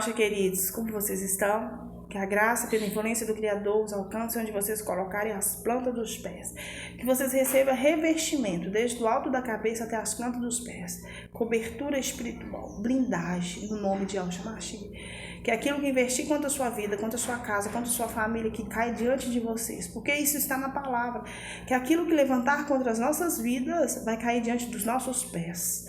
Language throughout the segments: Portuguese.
Queridos, como vocês estão? Que a graça, pela influência do Criador, os alcance onde vocês colocarem as plantas dos pés. Que vocês recebam revestimento, desde o alto da cabeça até as plantas dos pés. Cobertura espiritual, blindagem, no nome de Yahshua Mashiach. Que aquilo que investir contra a sua vida, contra a sua casa, contra a sua família, que cai diante de vocês. Porque isso está na palavra. Que aquilo que levantar contra as nossas vidas vai cair diante dos nossos pés.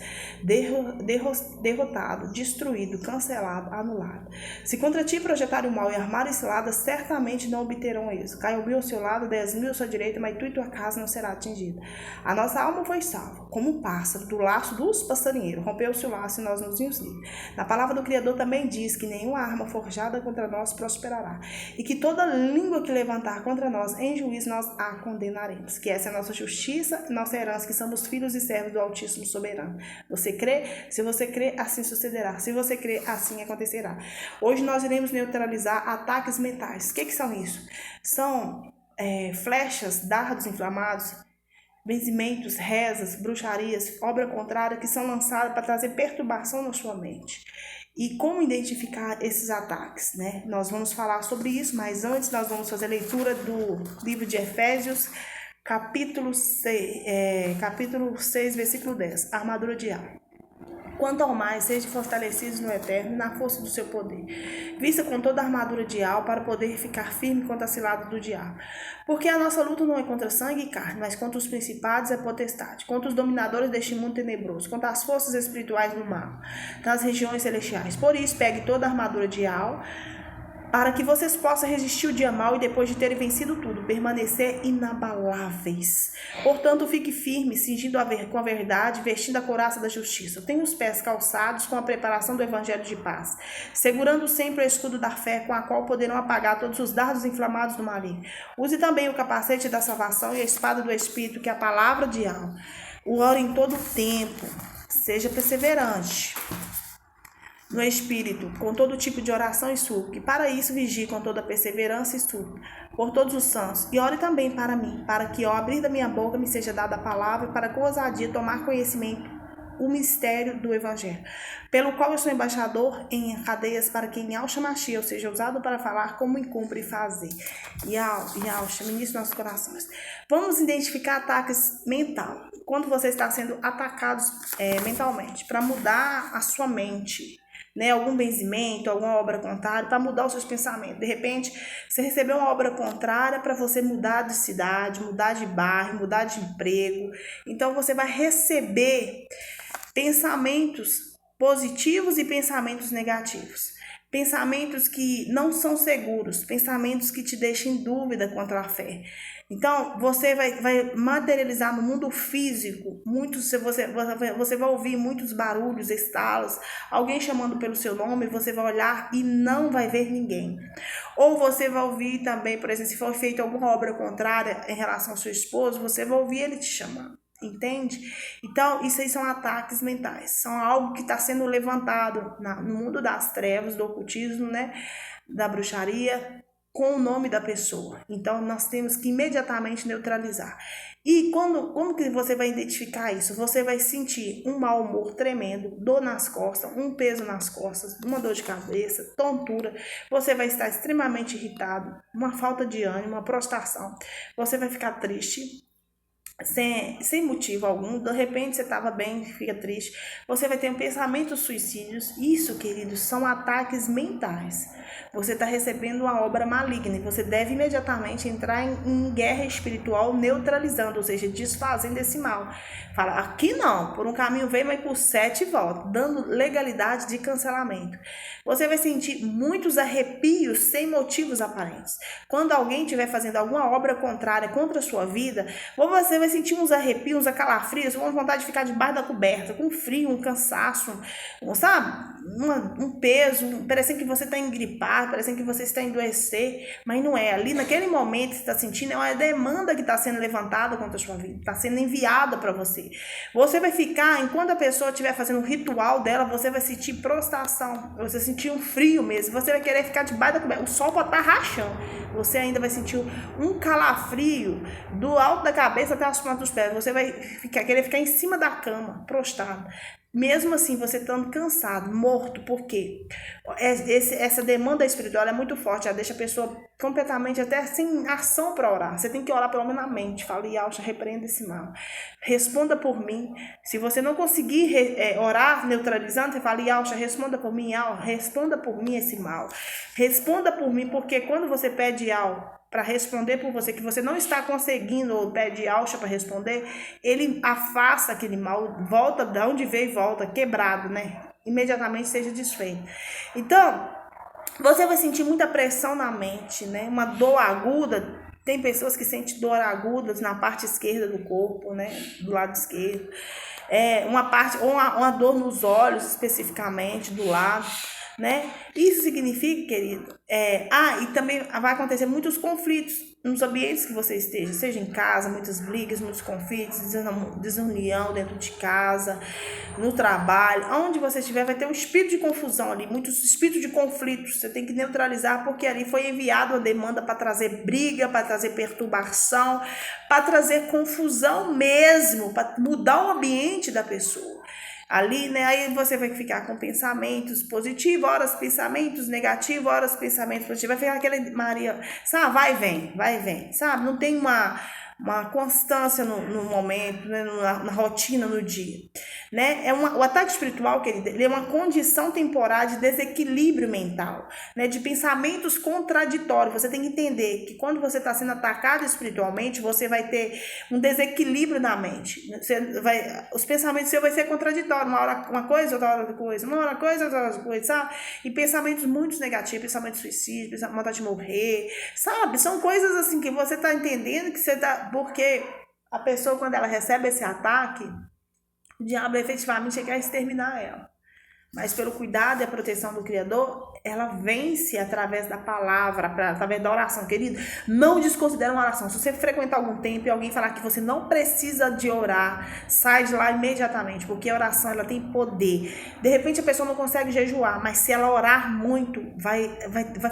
Derrotado, destruído, cancelado, anulado. Se contra ti projetarem o mal e armarem ciladas, certamente não obterão isso. Caiu 1000 ao seu lado, 10.000 à sua direita, mas tu e tua casa não será atingida. A nossa alma foi salva, como um pássaro do laço dos passarinheiros. Rompeu-se o laço e nós nos vimos livres. Na palavra do Criador também diz que nenhuma arma forjada contra nós prosperará. E que toda língua que levantar contra nós, em juízo nós a condenaremos. Que essa é a nossa justiça, nossa herança, que somos filhos e servos do Altíssimo Soberano. Você crê? Se você crê, assim sucederá. Se você crê, assim acontecerá. Hoje nós iremos neutralizar ataques mentais. O que são isso? São flechas, dardos inflamados, benzimentos, rezas, bruxarias, obra contrária que são lançadas para trazer perturbação na sua mente. E como identificar esses ataques, né? Nós vamos falar sobre isso, mas antes nós vamos fazer a leitura do livro de Efésios, capítulo 6, versículo 10, armadura de alma. Quanto ao mais, sejam fortalecidos no eterno e na força do seu poder. Vista com toda a armadura de alma para poder ficar firme contra a cilada do diabo. Porque a nossa luta não é contra sangue e carne, mas contra os principados e a potestade, contra os dominadores deste mundo tenebroso, contra as forças espirituais do mal, das regiões celestiais. Por isso, pegue toda a armadura de alma, para que vocês possam resistir o dia mau e depois de terem vencido tudo, permanecer inabaláveis. Portanto, fique firme, cingindo com a verdade, vestindo a couraça da justiça. Tenha os pés calçados com a preparação do evangelho de paz, segurando sempre o escudo da fé, com a qual poderão apagar todos os dardos inflamados do maligno. Use também o capacete da salvação e a espada do Espírito, que é a palavra de alma. Ore em todo o tempo, seja perseverante no Espírito, com todo tipo de oração e súplica. E para isso vigie com toda perseverança e súplica por todos os santos. E ore também para mim, para que ao abrir da minha boca me seja dada a palavra, para com ousadia tomar conhecimento o mistério do Evangelho, pelo qual eu sou embaixador em cadeias, para que em Yahshua Mashiach eu seja usado para falar como me cumpre fazer. Yahshua, ministre nossos corações. Vamos identificar ataques mentais. Quando você está sendo atacado mentalmente, para mudar a sua mente, né, algum benzimento, alguma obra contrária, para mudar os seus pensamentos. De repente, você recebeu uma obra contrária para você mudar de cidade, mudar de bairro, mudar de emprego. Então, você vai receber pensamentos positivos e pensamentos negativos. Pensamentos que não são seguros, pensamentos que te deixam em dúvida contra a fé. Então, você vai materializar no mundo físico, você vai ouvir muitos barulhos, estalos, alguém chamando pelo seu nome, você vai olhar e não vai ver ninguém. Ou você vai ouvir também, por exemplo, se for feita alguma obra contrária em relação ao seu esposo, você vai ouvir ele te chamando. Entende? Então, isso aí são ataques mentais, são algo que está sendo levantado no mundo das trevas, do ocultismo, né? Da bruxaria, com o nome da pessoa. Então, nós temos que imediatamente neutralizar. E como que você vai identificar isso? Você vai sentir um mau humor tremendo, dor nas costas, um peso nas costas, uma dor de cabeça, tontura. Você vai estar extremamente irritado, uma falta de ânimo, uma prostração. Você vai ficar triste, sem motivo algum. De repente você estava bem, fica triste. Você vai ter pensamentos suicídios. Isso, queridos, são ataques mentais. Você está recebendo uma obra maligna e você deve imediatamente entrar em guerra espiritual, neutralizando, ou seja, desfazendo esse mal. Fala, aqui não, por um caminho vem, mas por 7 volta, dando legalidade de cancelamento. Você vai sentir muitos arrepios sem motivos aparentes. Quando alguém estiver fazendo alguma obra contrária contra a sua vida, ou você vai sentir uns arrepios, uns calafrios, uma vontade de ficar debaixo da coberta, com frio, um cansaço, sabe? Um peso, parecendo que você está engripado, parecendo que você está endoecer, mas não é. Ali naquele momento que você está sentindo, é uma demanda que está sendo levantada contra a sua vida, está sendo enviada para você. Você vai ficar, enquanto a pessoa estiver fazendo o ritual dela, você vai sentir prostração, você vai sentir um frio mesmo, você vai querer ficar debaixo da coberta, o sol pode estar rachando, você ainda vai sentir um calafrio do alto da cabeça até as plantas dos pés, você vai querer ficar em cima da cama, prostrado. Mesmo assim, você estando cansado, morto, porque essa demanda espiritual é muito forte, ela deixa a pessoa completamente até sem ação para orar. Você tem que orar pelo menos na mente. Fala, Yalcha, repreenda esse mal. Responda por mim. Se você não conseguir orar neutralizando, você fala, Yalcha, responda por mim, responda por mim esse mal. Responda por mim, porque quando você pede algo para responder por você, que você não está conseguindo, ou pede Yalcha para responder, ele afasta aquele mal, volta de onde veio e volta, quebrado, né? Imediatamente seja desfeito. Então, você vai sentir muita pressão na mente, né? Uma dor aguda. Tem pessoas que sentem dor agudas na parte esquerda do corpo, né? Do lado esquerdo. Uma dor nos olhos, especificamente, do lado, né? Isso significa, querido, e também vai acontecer muitos conflitos nos ambientes que você esteja, seja em casa, muitas brigas, muitos conflitos, desunião dentro de casa, no trabalho, onde você estiver vai ter um espírito de confusão ali, muitos espíritos de conflitos, você tem que neutralizar, porque ali foi enviado a demanda para trazer briga, para trazer perturbação, para trazer confusão mesmo, para mudar o ambiente da pessoa. Ali, né? Aí você vai ficar com pensamentos positivos, horas pensamentos negativos, horas pensamentos positivos. Vai ficar aquele Maria, sabe? Vai e vem, sabe? Não tem uma constância no momento, né? na rotina, no dia, né? O ataque espiritual, querido, ele é uma condição temporária de desequilíbrio mental, né? De pensamentos contraditórios. Você tem que entender que quando você está sendo atacado espiritualmente, você vai ter um desequilíbrio na mente. Os pensamentos seus vão ser contraditórios. Uma hora uma coisa, outra hora outra coisa. Uma hora coisa, outra hora outra coisa, sabe? E pensamentos muito negativos, pensamentos de suicídio, vontade de morrer, sabe? São coisas assim que você está entendendo que você está... Porque a pessoa, quando ela recebe esse ataque, o diabo efetivamente quer exterminar ela. Mas pelo cuidado e a proteção do Criador, ela vence através da palavra, através da oração, querido. Não desconsidere uma oração. Se você frequentar algum tempo e alguém falar que você não precisa de orar, sai de lá imediatamente, porque a oração ela tem poder. De repente a pessoa não consegue jejuar, mas se ela orar muito, vai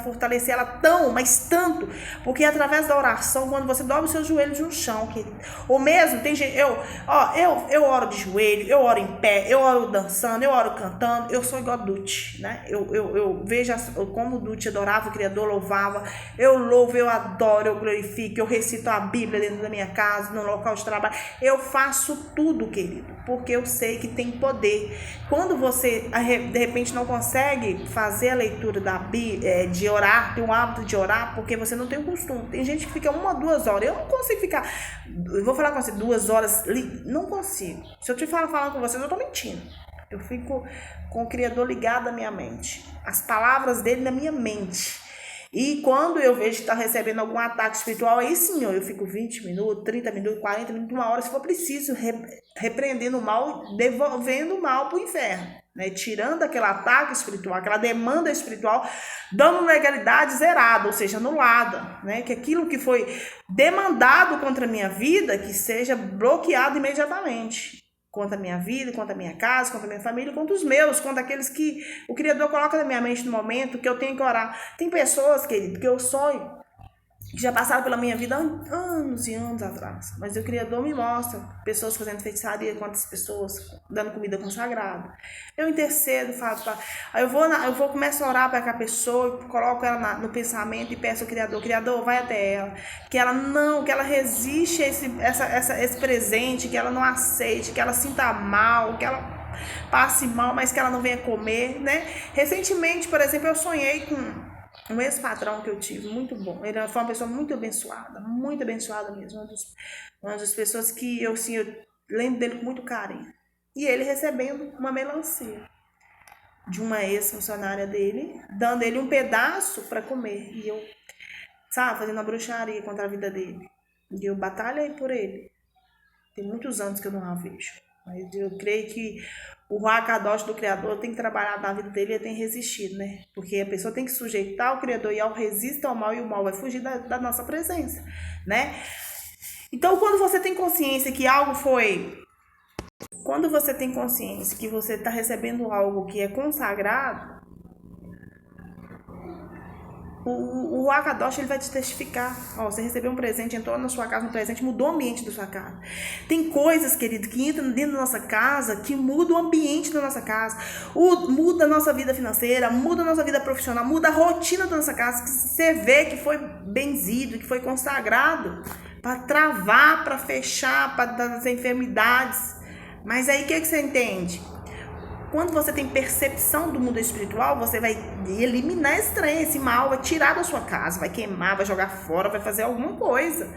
fortalecer ela mas tanto, porque através da oração, quando você dobra os seus joelhos no chão, querido, ou mesmo, tem gente, eu oro de joelho, eu oro em pé, eu oro dançando, eu oro cantando. Eu sou igual a Dutti, né? Eu vejo como o Dutti adorava o Criador, louvava. Eu louvo, eu adoro, eu glorifico, eu recito a Bíblia dentro da minha casa, no local de trabalho. Eu faço tudo, querido, porque eu sei que tem poder. Quando você, de repente, não consegue fazer a leitura da Bíblia, de orar, tem um hábito de orar, porque você não tem o costume. Tem gente que fica 1 ou 2 horas. Eu não consigo ficar, eu vou falar com você, 2 horas, não consigo. Se eu te falar com vocês, eu tô mentindo. Eu fico com o Criador ligado à minha mente, as palavras dele na minha mente. E quando eu vejo que está recebendo algum ataque espiritual, aí sim, eu fico 20 minutos, 30 minutos, 40 minutos, 1 hora, se for preciso, repreendendo o mal, devolvendo o mal para o inferno, né? Tirando aquele ataque espiritual, aquela demanda espiritual, dando legalidade zerada, ou seja, anulada, né? Que aquilo que foi demandado contra a minha vida, que seja bloqueado imediatamente. Contra a minha vida, contra a minha casa, contra a minha família, contra os meus, contra aqueles que o Criador coloca na minha mente no momento que eu tenho que orar. Tem pessoas, querido, que eu sonho, que já passaram pela minha vida anos e anos atrás. Mas o Criador me mostra pessoas fazendo feitiçaria, quantas pessoas dando comida consagrada. Eu intercedo, falo, aí eu vou começo a orar para aquela pessoa, coloco ela no pensamento e peço ao Criador, vai até ela, que ela resiste a esse presente, que ela não aceite, que ela sinta mal, que ela passe mal, mas que ela não venha comer, né? Recentemente, por exemplo, eu sonhei com um ex-patrão que eu tive, muito bom. Ele foi uma pessoa muito abençoada mesmo. Uma das pessoas que eu lembro dele com muito carinho. E ele recebendo uma melancia de uma ex-funcionária dele, dando ele um pedaço para comer. E eu, fazendo uma bruxaria contra a vida dele. E eu batalhei por ele. Tem muitos anos que eu não a vejo. Mas eu creio que o Ruach Kadosh do Criador tem que trabalhar na vida dele e tem resistido, né? Porque a pessoa tem que sujeitar o Criador e ao resiste ao mal e o mal vai fugir da nossa presença, né? Então, quando você tem consciência que algo foi... Quando você tem consciência que você está recebendo algo que é consagrado, O Akadosh, ele vai te testificar. Você recebeu um presente, entrou na sua casa, um presente, mudou o ambiente da sua casa. Tem coisas, querido, que entram dentro da nossa casa, que mudam o ambiente da nossa casa. Muda a nossa vida financeira, muda a nossa vida profissional, muda a rotina da nossa casa, que você vê que foi benzido, que foi consagrado para travar, para fechar, para dar as enfermidades. Mas aí o que você entende? Quando você tem percepção do mundo espiritual, você vai eliminar esse trem, esse mal, vai tirar da sua casa, vai queimar, vai jogar fora, vai fazer alguma coisa.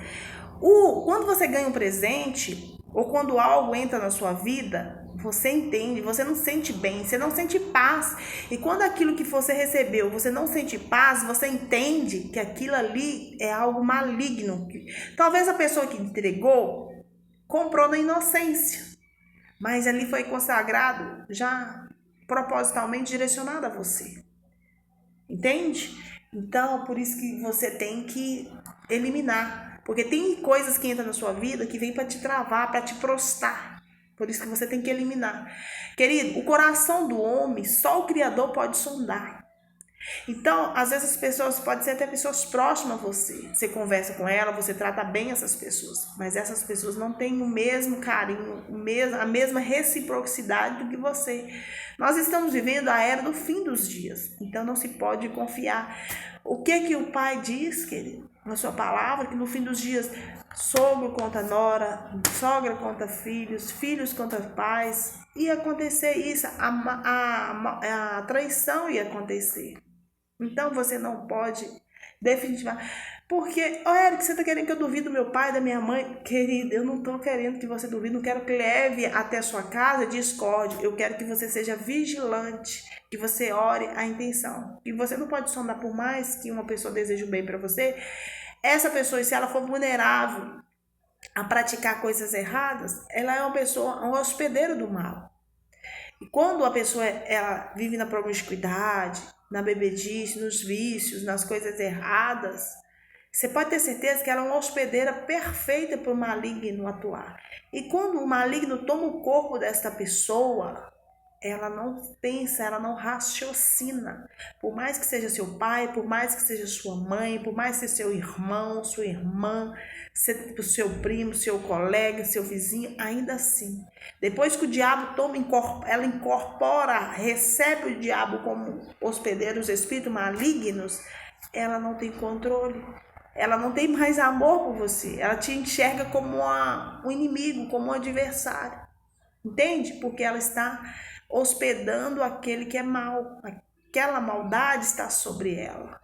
Quando você ganha um presente, ou quando algo entra na sua vida, você entende, você não sente bem, você não sente paz. E quando aquilo que você recebeu, você não sente paz, você entende que aquilo ali é algo maligno. Talvez a pessoa que entregou, comprou na inocência. Mas ali foi consagrado, já propositalmente direcionado a você. Entende? Então, por isso que você tem que eliminar. Porque tem coisas que entram na sua vida que vêm para te travar, para te prostrar. Por isso que você tem que eliminar. Querido, o coração do homem, só o Criador pode sondar. Então, às vezes as pessoas, podem ser até pessoas próximas a você. Você conversa com ela, você trata bem essas pessoas. Mas essas pessoas não têm o mesmo carinho, a mesma reciprocidade do que você. Nós estamos vivendo a era do fim dos dias. Então, não se pode confiar. O que o Pai diz, querido? Na sua palavra, que no fim dos dias, sogro contra nora, sogra contra filhos, filhos contra pais. Ia acontecer isso, a traição ia acontecer. Então, você não pode definitivamente... Porque, Eric, você está querendo que eu duvide do meu pai, da minha mãe? Querida, eu não estou querendo que você duvide, não quero que leve até a sua casa discórdia. Eu quero que você seja vigilante, que você ore a intenção. E você não pode sondar, por mais que uma pessoa deseje o bem para você, essa pessoa, se ela for vulnerável a praticar coisas erradas, ela é uma pessoa, um hospedeiro do mal. E quando a pessoa ela vive na promiscuidade, na bebedice, nos vícios, nas coisas erradas, você pode ter certeza que ela é uma hospedeira perfeita para o maligno atuar. E quando o maligno toma o corpo desta pessoa, ela não pensa, ela não raciocina. Por mais que seja seu pai, por mais que seja sua mãe, por mais que seja seu irmão, sua irmã, seu primo, seu colega, seu vizinho, ainda assim. Depois que o diabo toma, ela incorpora, recebe o diabo como hospedeiro, os espíritos malignos, ela não tem controle. Ela não tem mais amor por você. Ela te enxerga como um inimigo, como um adversário. Entende? Porque ela está hospedando aquele que é mau. Aquela maldade está sobre ela.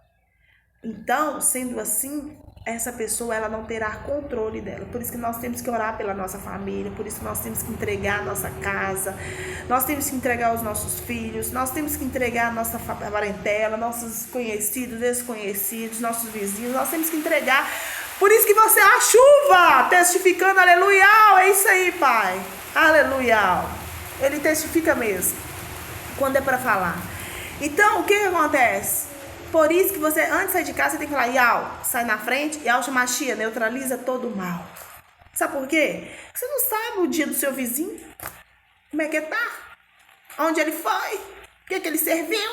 Então, sendo assim, essa pessoa ela não terá controle dela. Por isso que nós temos que orar pela nossa família, por isso que nós temos que entregar a nossa casa, nós temos que entregar os nossos filhos, nós temos que entregar a nossa parentela, nossos conhecidos, desconhecidos, nossos vizinhos, nós temos que entregar. Por isso que você é a chuva, testificando, aleluia, é isso aí, Pai, aleluia. Ele testifica mesmo, quando é para falar. Então, o que acontece? Por isso que você, antes de sair de casa, você tem que falar, Yau, sai na frente, Yau Shemashia, neutraliza todo o mal. Sabe por quê? Você não sabe o dia do seu vizinho, como é que tá, onde ele foi, o que ele serviu,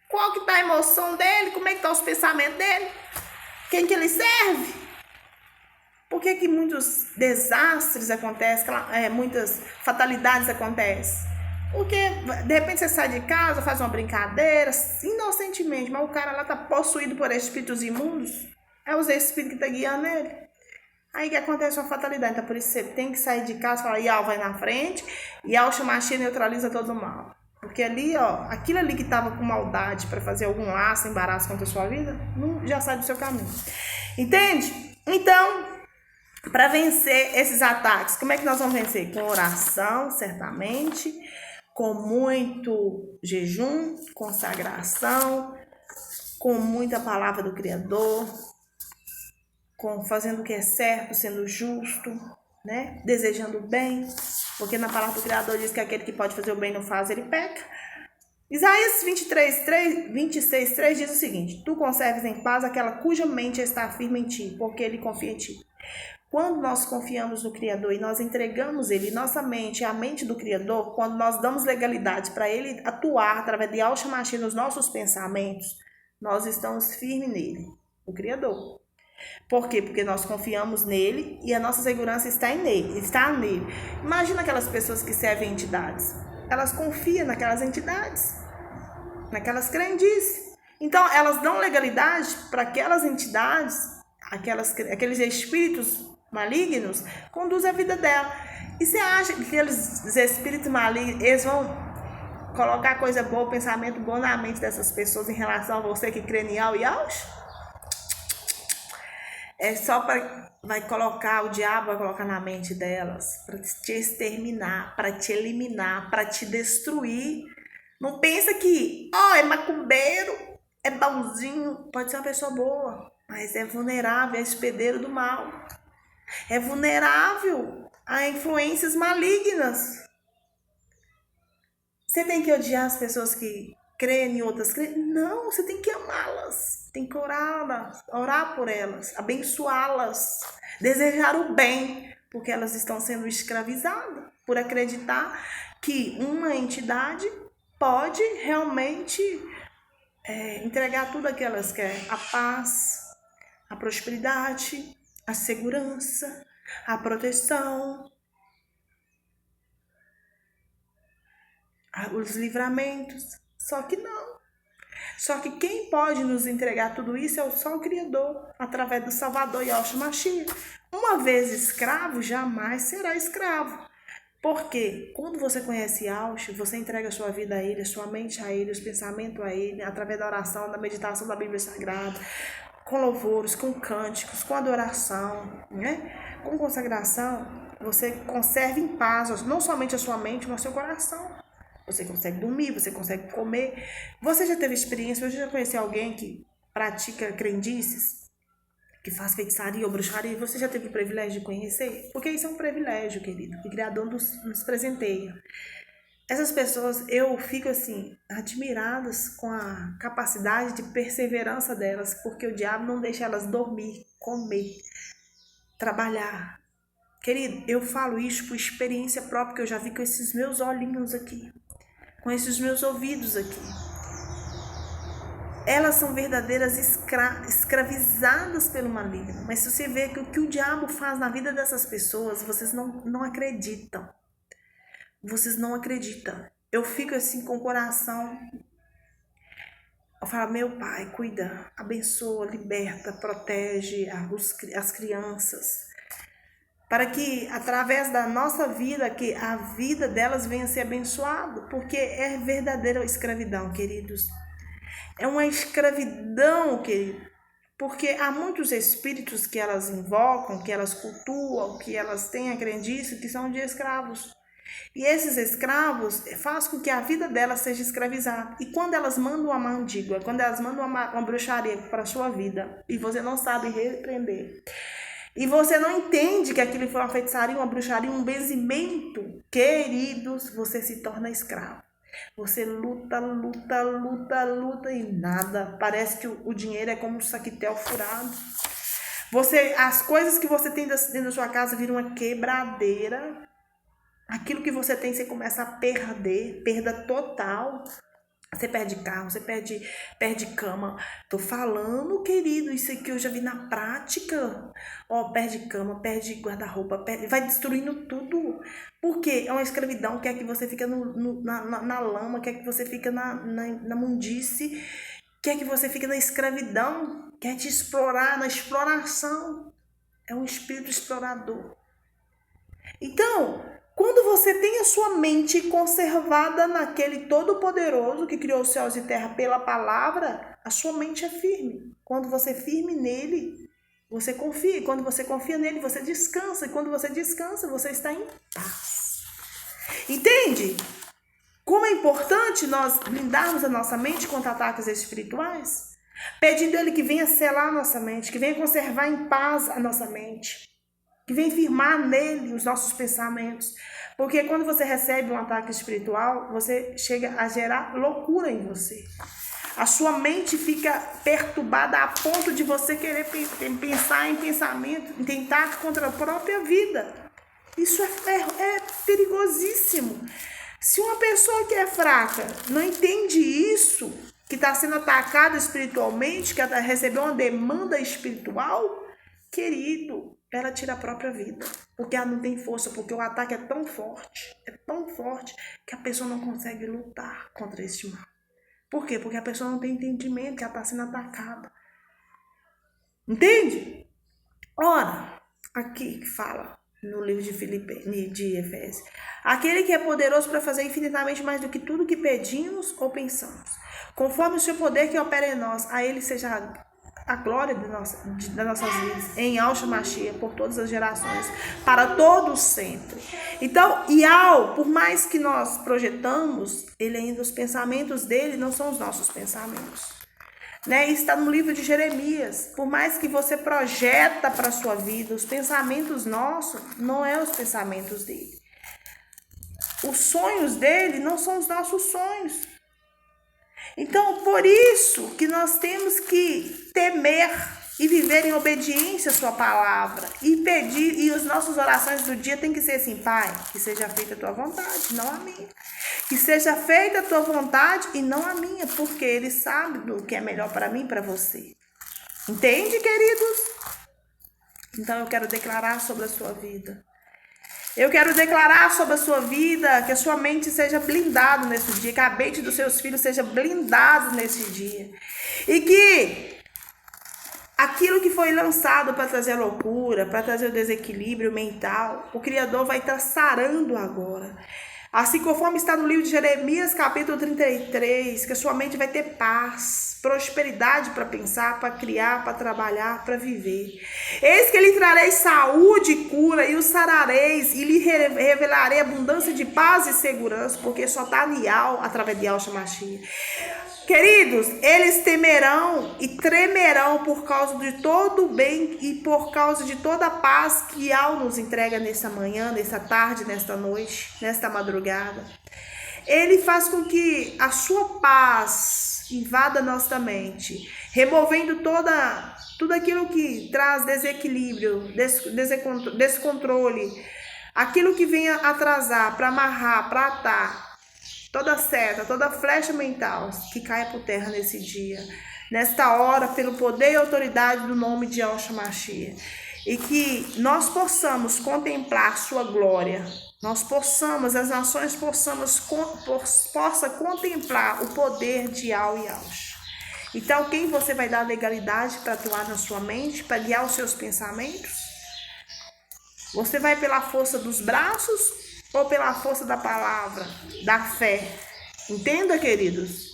qual que tá a emoção dele, como é que tá os pensamentos dele, quem que ele serve. Por que muitos desastres acontecem, muitas fatalidades acontecem? Porque, de repente, você sai de casa, faz uma brincadeira, inocentemente, mas o cara lá tá possuído por espíritos imundos. É os espíritos que estão guiando ele. Aí que acontece uma fatalidade. Então, por isso, você tem que sair de casa e falar, Yau vai na frente, Yau Shemashia neutraliza todo o mal. Porque ali, aquilo ali que tava com maldade para fazer algum laço, embaraço contra a sua vida, já sai do seu caminho. Entende? Então, para vencer esses ataques, como é que nós vamos vencer? Com oração, certamente, com muito jejum, consagração, com muita palavra do Criador, com fazendo o que é certo, sendo justo, né? Desejando o bem, porque na palavra do Criador diz que aquele que pode fazer o bem não faz, ele peca. Isaías 26:3 diz o seguinte: tu conserves em paz aquela cuja mente está firme em ti, porque ele confia em ti. Quando nós confiamos no Criador e nós entregamos Ele, nossa mente, a mente do Criador, quando nós damos legalidade para Ele atuar através de Yau Shemashia nos nossos pensamentos, nós estamos firmes nele, o Criador. Por quê? Porque nós confiamos nele e a nossa segurança está nele. Imagina aquelas pessoas que servem entidades. Elas confiam naquelas entidades, naquelas crendices. Então, elas dão legalidade para aquelas entidades, aqueles espíritos malignos, conduzem a vida dela. E você acha que aqueles espíritos malignos, eles vão colocar coisa boa, pensamento bom na mente dessas pessoas em relação a você que crê em Al e Aus? É só para o diabo vai colocar na mente delas, para te exterminar, para te eliminar, para te destruir. Não pensa que, é macumbeiro, é bonzinho, pode ser uma pessoa boa, mas é vulnerável, é hospedeiro do mal. É vulnerável a influências malignas. Você tem que odiar as pessoas que creem em outras crenças? Não, você tem que amá-las, tem que orar por elas, abençoá-las, desejar o bem, porque elas estão sendo escravizadas por acreditar que uma entidade pode realmente entregar tudo o que elas querem: a paz, a prosperidade, a segurança, a proteção, os livramentos. Só que não. Só que quem pode nos entregar tudo isso é só o Criador, através do Salvador Yahshua Mashiach. Uma vez escravo, jamais será escravo. Porque quando você conhece Yahshua, você entrega a sua vida a Ele, a sua mente a Ele, os pensamentos a Ele, através da oração, da meditação da Bíblia Sagrada, com louvores, com cânticos, com adoração, né? Com consagração, você conserva em paz não somente a sua mente, mas o seu coração. Você consegue dormir, você consegue comer. Você já teve experiência, você já conheceu alguém que pratica crendices, que faz feitiçaria ou bruxaria? Você já teve o privilégio de conhecer? Porque isso é um privilégio, querido, que o Criador nos presenteia. Essas pessoas, eu fico assim, admiradas com a capacidade de perseverança delas, porque o diabo não deixa elas dormir, comer, trabalhar. Querido, eu falo isso por experiência própria, que eu já vi com esses meus olhinhos aqui, com esses meus ouvidos aqui. Elas são verdadeiras escravizadas pelo maligno. Mas se você vê que o que o diabo faz na vida dessas pessoas, vocês não acreditam. Vocês não acreditam. Eu fico assim com o coração. Eu falo: meu Pai, cuida, abençoa, liberta, protege as crianças. Para que através da nossa vida, que a vida delas venha a ser abençoada. Porque é verdadeira escravidão, queridos. É uma escravidão, querido. Porque há muitos espíritos que elas invocam, que elas cultuam, que elas têm a crendice, que são de escravos. E esses escravos fazem com que a vida delas seja escravizada. E quando elas mandam uma mandíbula, quando elas mandam uma bruxaria para a sua vida, e você não sabe repreender, e você não entende que aquilo foi uma feitiçaria, uma bruxaria, um benzimento, queridos, você se torna escravo. Você luta e nada. Parece que o dinheiro é como um saquetel furado. As coisas que você tem dentro da sua casa viram uma quebradeira. Aquilo que você tem, você começa a perder, perda total. Você perde carro, você perde cama. Tô falando, querido, isso aqui eu já vi na prática. Perde cama, perde guarda-roupa, vai destruindo tudo. Porque é uma escravidão, quer que você fique na lama, quer que você fique na mundice, quer que você fique na escravidão, quer te explorar, na exploração. É um espírito explorador. Então, quando você tem a sua mente conservada naquele Todo-Poderoso que criou os céus e terra pela palavra, a sua mente é firme. Quando você é firme nele, você confia. E quando você confia nele, você descansa. E quando você descansa, você está em paz. Entende? Como é importante nós blindarmos a nossa mente contra ataques espirituais? Pedindo ele que venha selar a nossa mente, que venha conservar em paz a nossa mente, que venha firmar nele os nossos pensamentos. Porque quando você recebe um ataque espiritual, você chega a gerar loucura em você. A sua mente fica perturbada a ponto de você querer pensar em pensamento, em tentar contra a própria vida. Isso é perigosíssimo. Se uma pessoa que é fraca não entende isso, que está sendo atacada espiritualmente, que ela recebeu uma demanda espiritual, querido, ela tira a própria vida, porque ela não tem força, porque o ataque é tão forte que a pessoa não consegue lutar contra esse mal. Por quê? Porque a pessoa não tem entendimento que ela está sendo atacada. Entende? Ora, aqui que fala no livro de Efésios, aquele que é poderoso para fazer infinitamente mais do que tudo que pedimos ou pensamos, conforme o seu poder que opera em nós, a ele seja a glória das nossas vidas, em Yahshua Mashiach, por todas as gerações, para todos sempre. Então, Yahweh, por mais que nós projetamos, ele ainda, os pensamentos dele não são os nossos pensamentos. Né? Isso está no livro de Jeremias. Por mais que você projeta para a sua vida, os pensamentos nossos não é os pensamentos dele. Os sonhos dele não são os nossos sonhos. Então, por isso que nós temos que temer e viver em obediência à sua palavra. E pedir, e as nossas orações do dia tem que ser assim: Pai, que seja feita a tua vontade, não a minha. Que seja feita a tua vontade e não a minha, porque ele sabe do que é melhor para mim e para você. Entende, queridos? Então eu quero declarar sobre a sua vida. Eu quero declarar sobre a sua vida que a sua mente seja blindada nesse dia, que a mente dos seus filhos seja blindada nesse dia. E que aquilo que foi lançado para trazer a loucura, para trazer o desequilíbrio mental, o Criador vai estar sarando agora. Assim conforme está no livro de Jeremias, capítulo 33, que a sua mente vai ter paz, prosperidade para pensar, para criar, para trabalhar, para viver. Eis que lhe trarei saúde e cura, e o sarareis, e lhe revelarei abundância de paz e segurança, porque só está Nial através de Yahshua Mashiach. Queridos, eles temerão e tremerão por causa de todo o bem e por causa de toda a paz que Yahweh nos entrega nessa manhã, nessa tarde, nesta noite, nesta madrugada. Ele faz com que a sua paz invada nossa mente, removendo tudo aquilo que traz desequilíbrio, descontrole, aquilo que venha atrasar, para amarrar, para atar. Toda seta, toda flecha mental que caia por terra nesse dia, nesta hora, pelo poder e autoridade do nome de Yahshua Mashiach. E que nós possamos contemplar sua glória, nós possamos, as nações possam contemplar o poder de Yahshua. Então, quem você vai dar legalidade para atuar na sua mente, para guiar os seus pensamentos? Você vai pela força dos braços ou pela força da palavra, da fé? Entenda, queridos?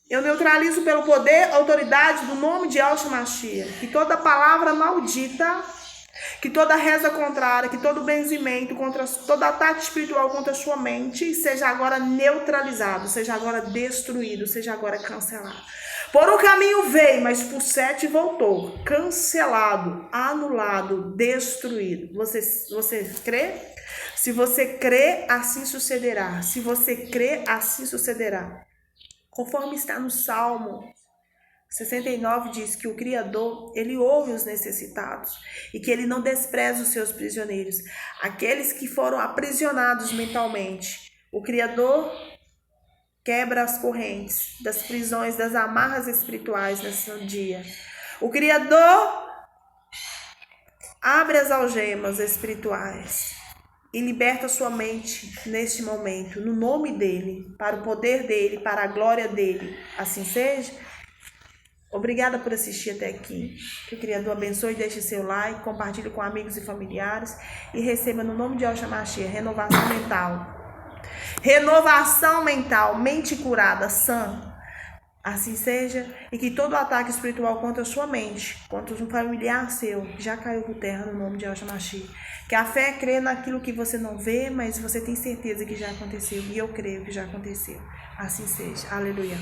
Eu neutralizo pelo poder, autoridade do nome de Yahshua Mashiach, que toda palavra maldita, que toda reza contrária, que todo benzimento, todo ataque espiritual contra a sua mente, seja agora neutralizado, seja agora destruído, seja agora cancelado. Por um caminho veio, mas por 7 voltou. Cancelado, anulado, destruído. Você crê? Se você crê, assim sucederá. Se você crê, assim sucederá. Conforme está no Salmo 69, diz que o Criador, ele ouve os necessitados e que ele não despreza os seus prisioneiros. Aqueles que foram aprisionados mentalmente. O Criador quebra as correntes das prisões, das amarras espirituais nesse dia. O Criador abre as algemas espirituais e liberta sua mente neste momento, no nome dele, para o poder dele, para a glória dele. Assim seja. Obrigada por assistir até aqui. Que o Criador abençoe, deixe seu like, compartilhe com amigos e familiares e receba no nome de Yahshua Mashiach renovação mental. Renovação mental, mente curada, sã. Assim seja, e que todo ataque espiritual contra a sua mente, contra um familiar seu, já caiu por terra no nome de Yahshua Mashiach. Que a fé crê naquilo que você não vê, mas você tem certeza que já aconteceu. E eu creio que já aconteceu. Assim seja. Aleluia.